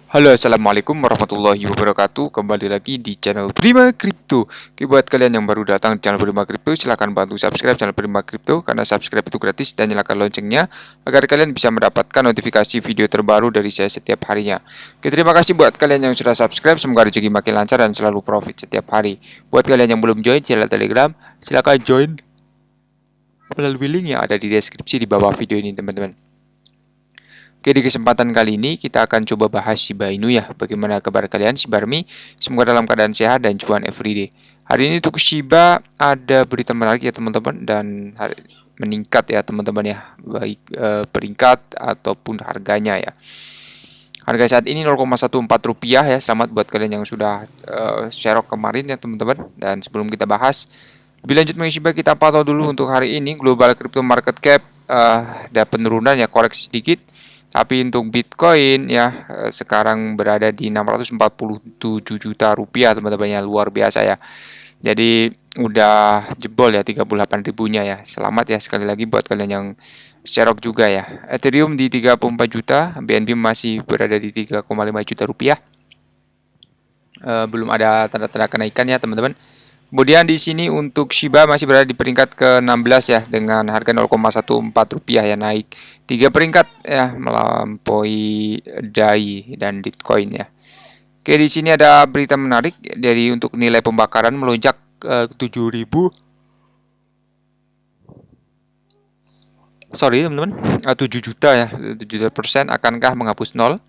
Halo, assalamualaikum warahmatullahi wabarakatuh. Kembali lagi di channel Prima Crypto. Oke, buat kalian yang baru datang di channel Prima Crypto, silahkan bantu subscribe channel Prima Crypto karena subscribe itu gratis, dan nyalakan loncengnya agar kalian bisa mendapatkan notifikasi video terbaru dari saya setiap harinya. Oke, terima kasih buat kalian yang sudah subscribe. Semoga rezeki makin lancar dan selalu profit setiap hari. Buat kalian yang belum join channel Telegram, silahkan join melalui link yang ada di deskripsi di bawah video ini, teman-teman. Oke, di kesempatan kali ini kita akan coba bahas Shiba Inu ya. Bagaimana kabar kalian, Shibarmi? Semoga dalam keadaan sehat dan cuan everyday. Hari ini untuk Shiba ada berita menarik ya teman-teman, dan meningkat ya teman-teman ya, baik peringkat ataupun harganya ya. Harga saat ini 0,14 rupiah ya. Selamat buat kalian yang sudah share kemarin ya teman-teman. Dan sebelum kita bahas lebih lanjut mengenai Shiba, kita pantau dulu untuk hari ini global crypto market cap ada penurunan ya, koreksi sedikit. Tapi untuk Bitcoin ya sekarang berada di 647 juta rupiah teman-teman ya, luar biasa ya. Jadi udah jebol ya 38 ribunya ya. Selamat ya sekali lagi buat kalian yang Sherok juga ya. Ethereum di 34 juta, BNB masih berada di 3,5 juta rupiah. Belum ada tanda-tanda kenaikan ya teman-teman. Kemudian di sini untuk Shiba masih berada di peringkat ke-16 ya, dengan harga 0,14 rupiah ya, naik 3 peringkat ya, melampaui DAI dan Bitcoin ya. Oke, di sini ada berita menarik dari untuk nilai pembakaran melonjak ke 7.000. Sorry teman-teman, 7 juta ya, 7 juta persen akankah menghapus nol.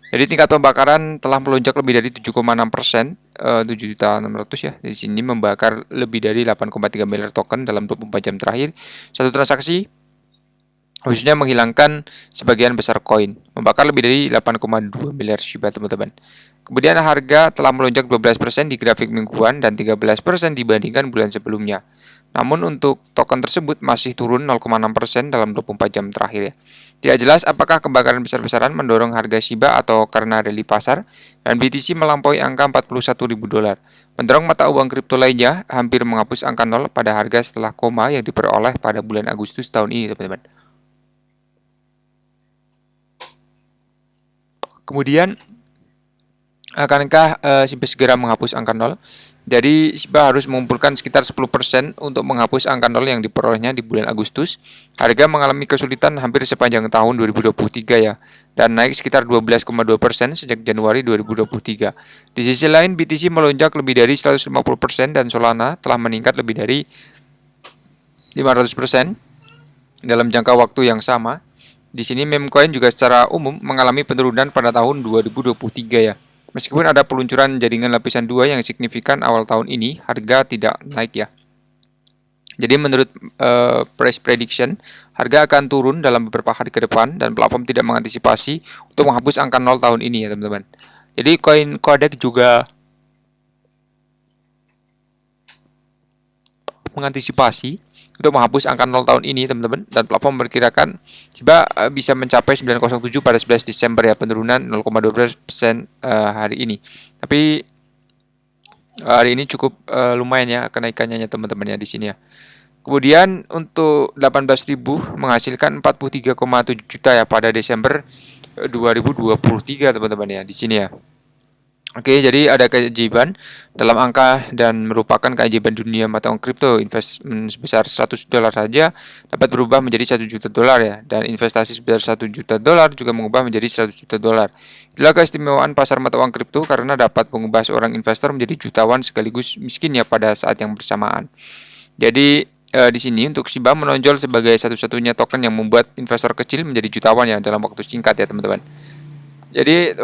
Jadi tingkat pembakaran telah melonjak lebih dari 7,6%, 7.600 ya. Di sini membakar lebih dari 8,3 miliar token dalam 24 jam terakhir. Satu transaksi khususnya menghilangkan sebagian besar koin, membakar lebih dari 8,2 miliar Shiba teman-teman. Kemudian harga telah melonjak 12% di grafik mingguan dan 13% dibandingkan bulan sebelumnya. Namun untuk token tersebut masih turun 0,6% dalam 24 jam terakhir ya. Tidak jelas apakah kebakaran besar-besaran mendorong harga Shiba atau karena rally pasar, dan BTC melampaui angka 41.000 dolar. Mendorong mata uang kripto lainnya hampir menghapus angka nol pada harga setelah koma yang diperoleh pada bulan Agustus tahun ini, teman-teman. Kemudian akankah Shiba segera menghapus angka nol? Jadi Shiba harus mengumpulkan sekitar 10% untuk menghapus angka nol yang diperolehnya di bulan Agustus. Harga mengalami kesulitan hampir sepanjang tahun 2023 ya, dan naik sekitar 12,2% sejak Januari 2023. Di sisi lain, BTC melonjak lebih dari 150% dan Solana telah meningkat lebih dari 500% dalam jangka waktu yang sama. Di sini meme coin juga secara umum mengalami penurunan pada tahun 2023 ya. Meskipun ada peluncuran jaringan lapisan 2 yang signifikan awal tahun ini, harga tidak naik ya. Jadi menurut price prediction, harga akan turun dalam beberapa hari ke depan, dan platform tidak mengantisipasi untuk menghapus angka 0 tahun ini ya teman-teman. Jadi koin Kodak juga mengantisipasi untuk menghapus angka 0 tahun ini teman-teman, dan platform memperkirakan Shiba bisa mencapai 907 pada 11 Desember ya, penurunan 0,12% hari ini. Tapi hari ini cukup lumayan ya kenaikannya ya teman-teman ya di sini ya. Kemudian untuk 18.000 menghasilkan 43,7 juta ya pada Desember 2023 teman-teman ya di sini ya. Oke, jadi ada keajaiban dalam angka dan merupakan keajaiban dunia mata uang kripto. Investment sebesar 100 dolar saja dapat berubah menjadi 1 juta dolar ya, dan investasi sebesar 1 juta dolar juga mengubah menjadi 100 juta dolar. Itulah keistimewaan pasar mata uang kripto, karena dapat mengubah seorang investor menjadi jutawan sekaligus miskin ya pada saat yang bersamaan. Jadi di sini untuk Shiba menonjol sebagai satu-satunya token yang membuat investor kecil menjadi jutawan ya dalam waktu singkat ya teman-teman. Jadi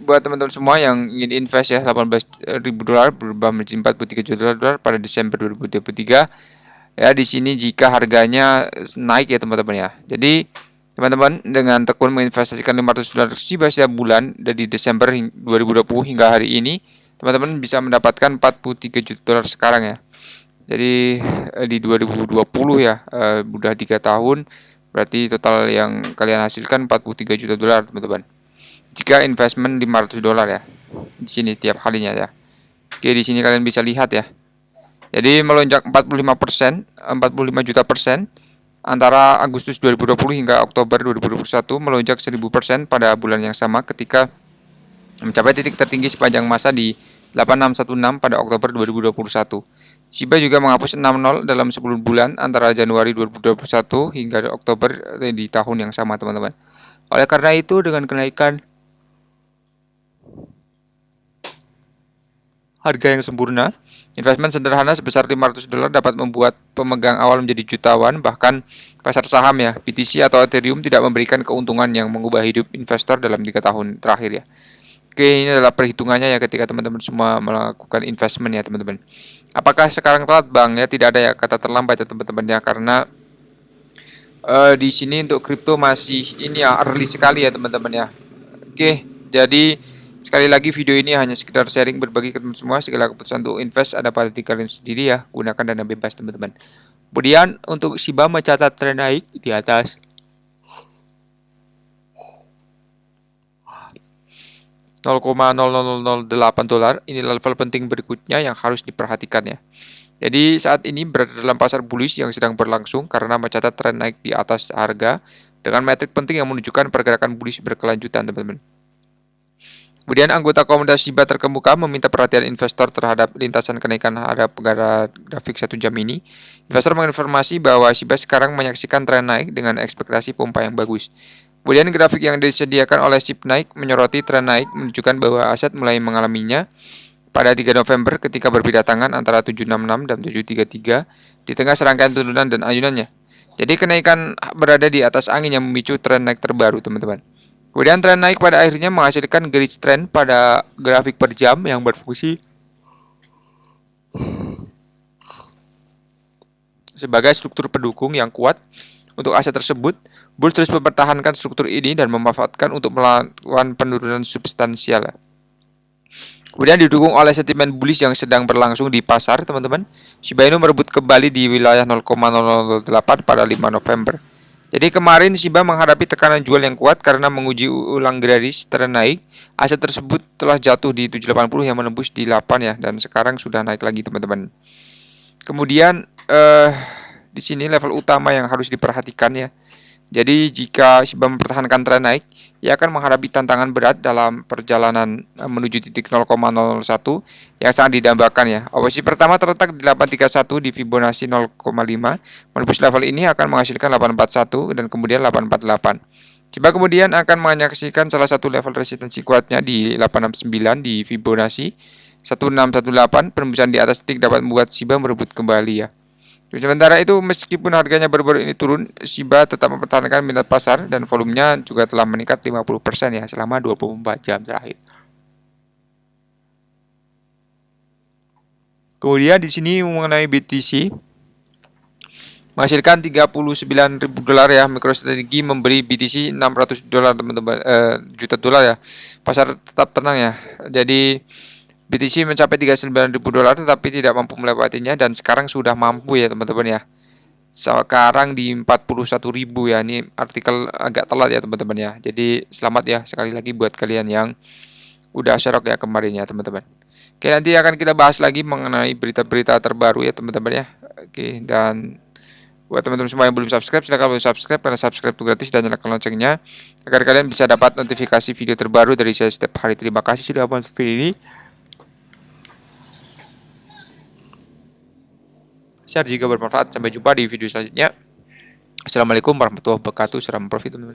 buat teman-teman semua yang ingin invest ya, 18.000 dolar berubah menjadi 43 juta dolar pada Desember 2023 ya. Di sini jika harganya naik ya teman-teman ya. Jadi teman-teman dengan tekun menginvestasikan 500 dolar Shiba setiap bulan dari Desember 2020 hingga hari ini, teman-teman bisa mendapatkan 43 juta dolar sekarang ya. Jadi di 2020 ya, udah 3 tahun, berarti total yang kalian hasilkan 43 juta dolar teman-teman. Jika investment 500 dolar ya. Di sini tiap harinya ya. Oke, di sini kalian bisa lihat ya. Jadi melonjak 45%, 45 juta persen antara Agustus 2020 hingga Oktober 2021, melonjak 1000% pada bulan yang sama ketika mencapai titik tertinggi sepanjang masa di 8616 pada Oktober 2021. Shiba juga menghapus 60 dalam 10 bulan antara Januari 2021 hingga Oktober di tahun yang sama, teman-teman. Oleh karena itu, dengan kenaikan harga yang sempurna, investmen sederhana sebesar $500 dapat membuat pemegang awal menjadi jutawan. Bahkan pasar saham ya, BTC atau Ethereum tidak memberikan keuntungan yang mengubah hidup investor dalam 3 tahun terakhir ya. Oke, ini adalah perhitungannya ya ketika teman-teman semua melakukan investment ya, teman-teman. Apakah sekarang telat, Bang? Ya, tidak ada ya kata terlambat ya, teman-teman ya, karena di sini untuk kripto masih ini ya, early sekali ya, teman-teman ya. Oke, jadi sekali lagi video ini hanya sekedar sharing berbagi ke teman semua. Segala keputusan untuk invest ada pada diri kalian sendiri ya. Gunakan dana bebas, teman-teman. Kemudian untuk Shiba mencatat tren naik di atas 0,0008 dolar. Ini level penting berikutnya yang harus diperhatikan ya. Jadi saat ini berada dalam pasar bullish yang sedang berlangsung karena mencatat tren naik di atas harga dengan metrik penting yang menunjukkan pergerakan bullish berkelanjutan, teman-teman. Kemudian anggota komunitas Shiba terkemuka meminta perhatian investor terhadap lintasan kenaikan harga grafik 1 jam ini. Investor menginformasi bahwa Shiba sekarang menyaksikan tren naik dengan ekspektasi pompa yang bagus. Kemudian grafik yang disediakan oleh SIP naik menyoroti tren naik menunjukkan bahwa aset mulai mengalaminya pada 3 November ketika berbeda tangan antara 766 dan 733 di tengah serangkaian turunan dan ayunannya. Jadi kenaikan berada di atas angin yang memicu tren naik terbaru, teman-teman. Kemudian tren naik pada akhirnya menghasilkan garis trend pada grafik per jam yang berfungsi sebagai struktur pendukung yang kuat untuk aset tersebut. Bulls terus mempertahankan struktur ini dan memanfaatkan untuk melakukan penurunan substansial. Kemudian didukung oleh sentimen bullish yang sedang berlangsung di pasar, teman-teman. Shiba Inu merebut kembali di wilayah 0,008 pada 5 November. Jadi kemarin Shiba menghadapi tekanan jual yang kuat karena menguji ulang garis tren naik. Aset tersebut telah jatuh di 780 yang menembus di 8 ya, dan sekarang sudah naik lagi, teman-teman. Kemudian di sini level utama yang harus diperhatikan ya. Jadi jika Shiba mempertahankan tren naik, ia akan menghadapi tantangan berat dalam perjalanan menuju titik 0,01 yang sangat didambakan ya. Opsi pertama terletak di 831 di Fibonacci 0,5. Menembus level ini akan menghasilkan 841 dan kemudian 848. Shiba kemudian akan menyaksikan salah satu level resistensi kuatnya di 869 di Fibonacci 1618. Penembusan di atas titik dapat membuat Shiba merebut kembali ya. Sementara itu, meskipun harganya baru-baru ini turun, Shiba tetap mempertahankan minat pasar dan volumenya juga telah meningkat 50% ya selama 24 jam terakhir. Kemudian di sini mengenai BTC menghasilkan $39.000 ya. MicroStrategy memberi BTC $600, teman-teman, juta dolar ya. Pasar tetap tenang ya. Jadi BTC mencapai $39.000 tetapi tidak mampu melewatinya dan sekarang sudah mampu ya, teman-teman ya. Sekarang di 41.000 ya. Ini artikel agak telat ya, teman-teman ya. Jadi selamat ya sekali lagi buat kalian yang udah serok ya kemarin ya, teman-teman. Oke, nanti akan kita bahas lagi mengenai berita-berita terbaru ya, teman-teman ya. Oke, dan buat teman-teman semua yang belum subscribe, silahkan subscribe karena subscribe itu gratis dan nyalakan loncengnya agar kalian bisa dapat notifikasi video terbaru dari saya setiap hari. Terima kasih sudah menonton video ini. Share jika bermanfaat. Sampai jumpa di video selanjutnya. Assalamualaikum warahmatullahi wabarakatuh. Salam profit, teman-teman.